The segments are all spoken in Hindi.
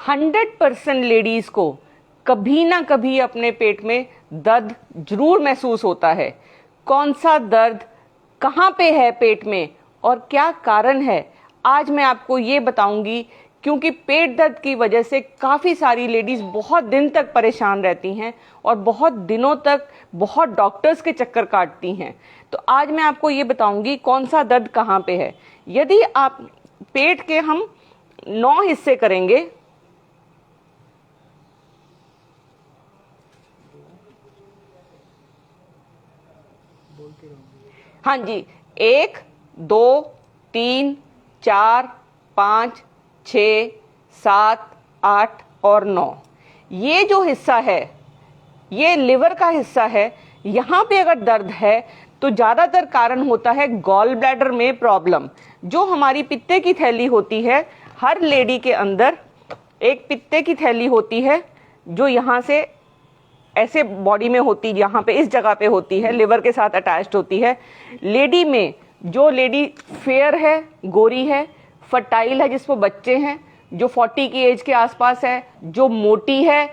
100% लेडीज को कभी ना कभी अपने पेट में दर्द जरूर महसूस होता है। कौन सा दर्द, कहाँ पे है पेट में और क्या कारण है, आज मैं आपको ये बताऊंगी। क्योंकि पेट दर्द की वजह से काफ़ी सारी लेडीज़ बहुत दिन तक परेशान रहती हैं और बहुत दिनों तक बहुत डॉक्टर्स के चक्कर काटती हैं। तो आज मैं आपको ये बताऊंगी कौन सा दर्द कहाँ पे है। यदि आप पेट के हम 9 हिस्से करेंगे, हाँ जी, 1 2 3 4 5 6 7 8 और 9, ये जो हिस्सा है ये लिवर का हिस्सा है। यहाँ पे अगर दर्द है तो ज़्यादातर कारण होता है गॉल ब्लैडर में प्रॉब्लम। जो हमारी पित्ते की थैली होती है, हर लेडी के अंदर एक पित्ते की थैली होती है जो यहाँ से ऐसे बॉडी में होती, यहाँ पे इस जगह पे होती है, लिवर के साथ अटैच्ड होती है। लेडी में जो लेडी फेयर है, गोरी है, फर्टाइल है, जिसको बच्चे हैं, जो 40 की एज के आसपास है, जो मोटी है,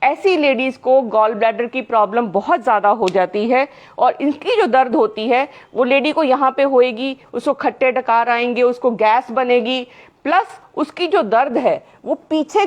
ऐसी लेडीज़ को गॉल ब्लैडर की प्रॉब्लम बहुत ज़्यादा हो जाती है। और इनकी जो दर्द होती है वो लेडी को यहाँ पे होएगी, उसको खट्टे डकार आएंगे, उसको गैस बनेगी, प्लस उसकी जो दर्द है वो पीछे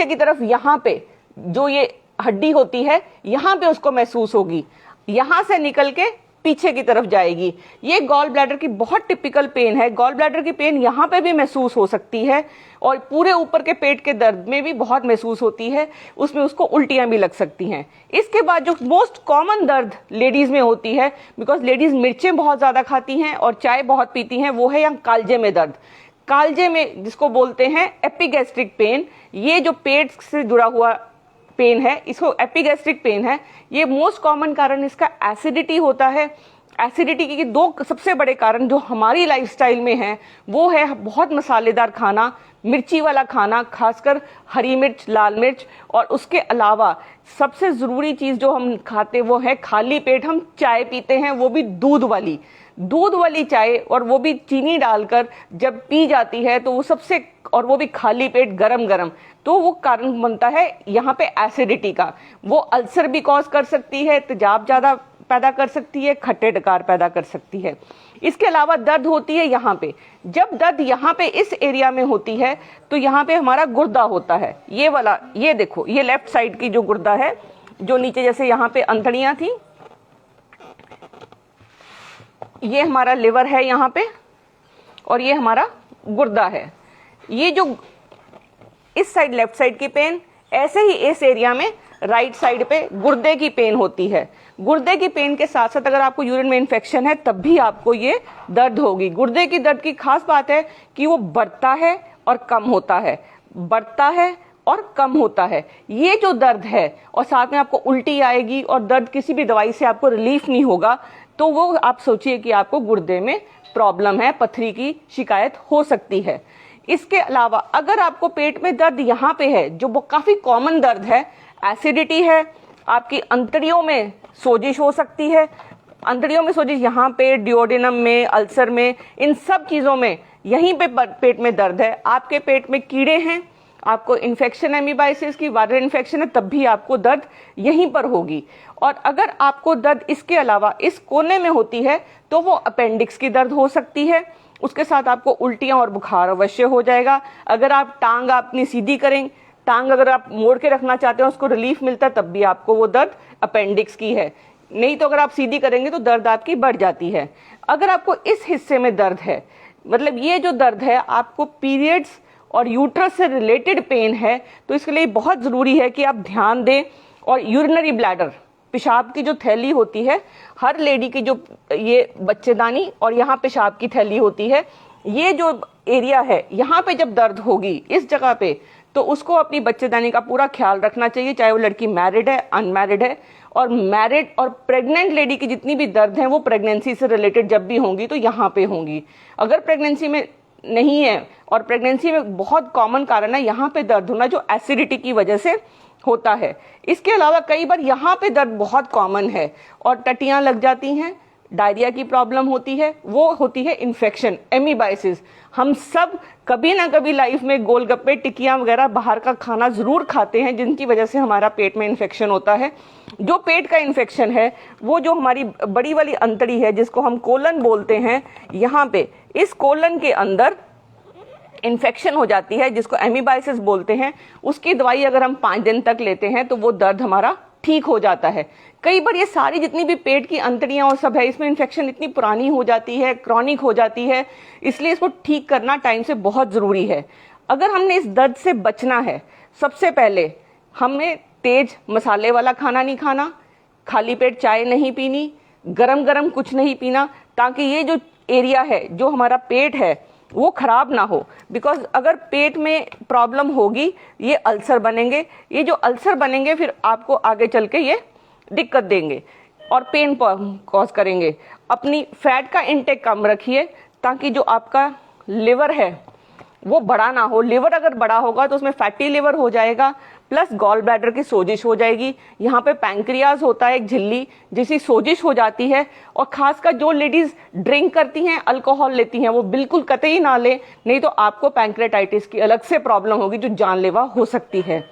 की तरफ यहाँ पे जो ये हड्डी होती है यहाँ पे उसको महसूस होगी, यहाँ से निकल के पीछे की तरफ जाएगी। ये गॉल ब्लैडर की बहुत टिपिकल पेन है। गॉल ब्लैडर की पेन यहाँ पे भी महसूस हो सकती है और पूरे ऊपर के पेट के दर्द में भी बहुत महसूस होती है, उसमें उसको उल्टियाँ भी लग सकती हैं। इसके बाद जो मोस्ट कॉमन दर्द लेडीज़ में होती है, बिकॉज लेडीज़ मिर्चें बहुत ज़्यादा खाती हैं और चाय बहुत पीती हैं, वो है यहाँ कालजे में दर्द। कालजे में जिसको बोलते हैं एपिगैस्ट्रिक पेन, ये जो पेट से जुड़ा हुआ पेन है, इसको एपिगैस्ट्रिक पेन है। ये मोस्ट कॉमन कारण इसका एसिडिटी होता है। एसिडिटी के 2 सबसे बड़े कारण जो हमारी लाइफस्टाइल में हैं वो है बहुत मसालेदार खाना, मिर्ची वाला खाना, खासकर हरी मिर्च, लाल मिर्च, और उसके अलावा सबसे ज़रूरी चीज़ जो हम खाते वो है खाली पेट हम चाय पीते हैं, वो भी दूध वाली चाय, और वो भी चीनी डालकर जब पी जाती है तो वो सबसे, और वो भी खाली पेट गरम गरम, तो वो कारण बनता है यहाँ पे एसिडिटी का। वो अल्सर भी कॉज कर सकती है, तेजाब ज़्यादा पैदा कर सकती है, खट्टे डकार पैदा कर सकती है। इसके अलावा दर्द होती है यहाँ पे। जब दर्द यहाँ पे इस एरिया में होती है तो यहाँ पे हमारा गुर्दा होता है, ये वाला, ये देखो, ये लेफ्ट साइड की जो गुर्दा है, जो नीचे जैसे यहाँ पे अंतड़ियाँ थी, ये हमारा लिवर है यहाँ पे, और ये हमारा गुर्दा है। ये जो इस साइड लेफ्ट साइड की पेन, ऐसे ही इस एरिया में राइट साइड पे गुर्दे की पेन होती है। गुर्दे की पेन के साथ साथ अगर आपको यूरिन में इन्फेक्शन है तब भी आपको ये दर्द होगी। गुर्दे की दर्द की खास बात है कि वो बढ़ता है और कम होता है, बढ़ता है और कम होता है। ये जो दर्द है, और साथ में आपको उल्टी आएगी और दर्द किसी भी दवाई से आपको रिलीफ नहीं होगा, तो वो आप सोचिए कि आपको गुर्दे में प्रॉब्लम है, पथरी की शिकायत हो सकती है। इसके अलावा अगर आपको पेट में दर्द यहाँ पे है, जो वो काफ़ी कॉमन दर्द है, एसिडिटी है, आपकी अंतड़ियों में सोजिश हो सकती है, अंतड़ियों में सोजिश, यहाँ पे डिओडेनम में, अल्सर में, इन सब चीज़ों में यहीं पे पेट में दर्द है, आपके पेट में कीड़े हैं, आपको इन्फेक्शन एमीबाइसिस की, वायरल इन्फेक्शन है, तब भी आपको दर्द यहीं पर होगी। और अगर आपको दर्द इसके अलावा इस कोने में होती है तो वो अपेंडिक्स की दर्द हो सकती है। उसके साथ आपको उल्टियाँ और बुखार अवश्य हो जाएगा। अगर आप टांग अपनी सीधी करें, टांग अगर आप मोड़ के रखना चाहते हैं, उसको रिलीफ मिलता है, तब भी आपको वो दर्द अपेंडिक्स की है। नहीं तो अगर आप सीधी करेंगे तो दर्द आपकी बढ़ जाती है। अगर आपको इस हिस्से में दर्द है, मतलब ये जो दर्द है आपको पीरियड्स और यूट्रस से रिलेटेड पेन है, तो इसके लिए बहुत ज़रूरी है कि आप ध्यान दें। और यूरिनरी ब्लैडर, पेशाब की जो थैली होती है, हर लेडी की जो ये बच्चेदानी और यहाँ पेशाब की थैली होती है, ये जो एरिया है यहाँ पे जब दर्द होगी इस जगह पे, तो उसको अपनी बच्चेदानी का पूरा ख्याल रखना चाहिए, चाहे वो लड़की मैरिड है, अनमैरिड है। और मैरिड और प्रेग्नेंट लेडी की जितनी भी दर्द हैं वो प्रेगनेंसी से रिलेटेड जब भी होंगी तो यहाँ पे होंगी। अगर प्रेगनेंसी में नहीं है, और प्रेगनेंसी में बहुत कॉमन कारण है यहाँ पे दर्द होना, जो एसिडिटी की वजह से होता है। इसके अलावा कई बार यहाँ पे दर्द बहुत कॉमन है और टट्टियाँ लग जाती हैं, डायरिया की प्रॉब्लम होती है, वो होती है इन्फेक्शन, एमीबाइसिस। हम सब कभी ना कभी लाइफ में गोलगप्पे, टिक्कियाँ वगैरह बाहर का खाना ज़रूर खाते हैं, जिनकी वजह से हमारा पेट में इन्फेक्शन होता है। जो पेट का इन्फेक्शन है वो जो हमारी बड़ी वाली अंतड़ी है, जिसको हम कोलन बोलते हैं, यहाँ पे इस कोलन के अंदर इन्फेक्शन हो जाती है, जिसको एमीबाइसिस बोलते हैं। उसकी दवाई अगर हम 5 दिन तक लेते हैं तो वो दर्द हमारा ठीक हो जाता है। कई बार ये सारी जितनी भी पेट की अंतड़ियाँ और सब है, इसमें इन्फेक्शन इतनी पुरानी हो जाती है, क्रॉनिक हो जाती है, इसलिए इसको ठीक करना टाइम से बहुत ज़रूरी है। अगर हमने इस दर्द से बचना है, सबसे पहले हमें तेज मसाले वाला खाना नहीं खाना, खाली पेट चाय नहीं पीनी, गरम गरम कुछ नहीं पीना, ताकि ये जो एरिया है, जो हमारा पेट है, वो खराब ना हो। बिकॉज अगर पेट में प्रॉब्लम होगी, ये अल्सर बनेंगे, ये जो अल्सर बनेंगे फिर आपको आगे चल के ये दिक्कत देंगे और पेन कॉज करेंगे। अपनी फैट का इंटेक कम रखिए, ताकि जो आपका लिवर है वो बड़ा ना हो। लिवर अगर बड़ा होगा तो उसमें फैटी लिवर हो जाएगा, प्लस गॉल ब्लैडर की सोजिश हो जाएगी। यहाँ पे पैंक्रियाज होता है, एक झिल्ली जिसकी सोजिश हो जाती है। और खासकर जो लेडीज ड्रिंक करती हैं, अल्कोहल लेती हैं, वो बिल्कुल कतई ना ले, नहीं तो आपको पैंक्रेटाइटिस की अलग से प्रॉब्लम होगी जो जानलेवा हो सकती है।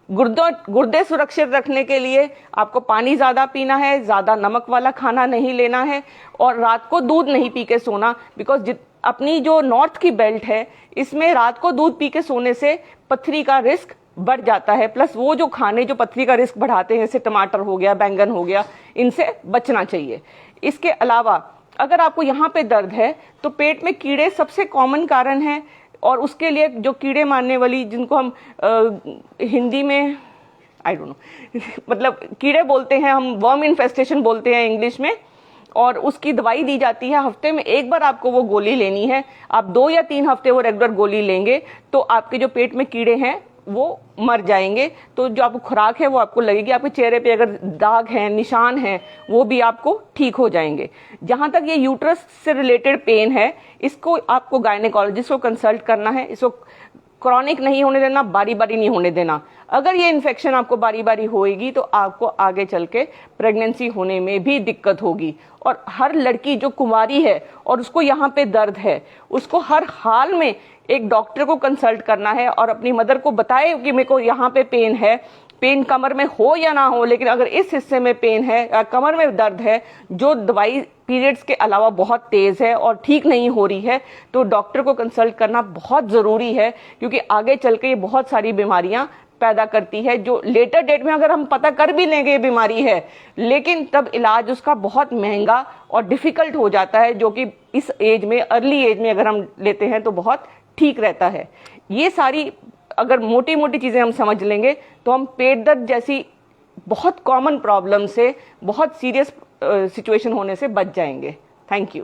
गुर्दे सुरक्षित रखने के लिए आपको पानी ज़्यादा पीना है, ज़्यादा नमक वाला खाना नहीं लेना है, और रात को दूध नहीं पी के सोना। बिकॉज अपनी जो नॉर्थ की बेल्ट है, इसमें रात को दूध पी के सोने से पथरी का रिस्क बढ़ जाता है। प्लस वो जो खाने जो पथरी का रिस्क बढ़ाते हैं, जैसे टमाटर हो गया, बैंगन हो गया, इनसे बचना चाहिए। इसके अलावा अगर आपको यहाँ पे दर्द है तो पेट में कीड़े सबसे कॉमन कारण है, और उसके लिए जो कीड़े मारने वाली, जिनको हम हिंदी में आई डोंट नो मतलब कीड़े बोलते हैं, हम वर्म इन्फेस्टेशन बोलते हैं इंग्लिश में, और उसकी दवाई दी जाती है। हफ्ते में एक बार आपको वो गोली लेनी है। आप 2 या 3 हफ्ते वो रेगुलर गोली लेंगे तो आपके जो पेट में कीड़े हैं वो मर जाएंगे। तो जो आपको खुराक है वो आपको लगेगी। आपके चेहरे पे अगर दाग हैं, निशान हैं, वो भी आपको ठीक हो जाएंगे। जहाँ तक ये यूट्रस से रिलेटेड पेन है, इसको आपको गायनेकोलॉजिस्ट को कंसल्ट करना है। इसको क्रॉनिक नहीं होने देना, बारी बारी नहीं होने देना। अगर ये इन्फेक्शन आपको बारी बारी होएगी तो आपको आगे चल के प्रेगनेंसी होने में भी दिक्कत होगी। और हर लड़की जो कुंवारी है और उसको यहाँ पे दर्द है, उसको हर हाल में एक डॉक्टर को कंसल्ट करना है और अपनी मदर को बताए कि मेरे को यहाँ पे पेन है। पेन कमर में हो या ना हो, लेकिन अगर इस हिस्से में पेन है या कमर में दर्द है, जो दवाई पीरियड्स के अलावा बहुत तेज है और ठीक नहीं हो रही है, तो डॉक्टर को कंसल्ट करना बहुत ज़रूरी है। क्योंकि आगे चल के ये बहुत सारी बीमारियां पैदा करती है, जो लेटर डेट में अगर हम पता कर भी लेंगे ये बीमारी है, लेकिन तब इलाज उसका बहुत महंगा और डिफ़िकल्ट हो जाता है, जो कि इस एज में, अर्ली एज में अगर हम लेते हैं तो बहुत ठीक रहता है। ये सारी अगर मोटी मोटी चीज़ें हम समझ लेंगे तो हम पेट दर्द जैसी बहुत कॉमन प्रॉब्लम से, बहुत सीरियस सिचुएशन होने से बच जाएंगे। Thank you.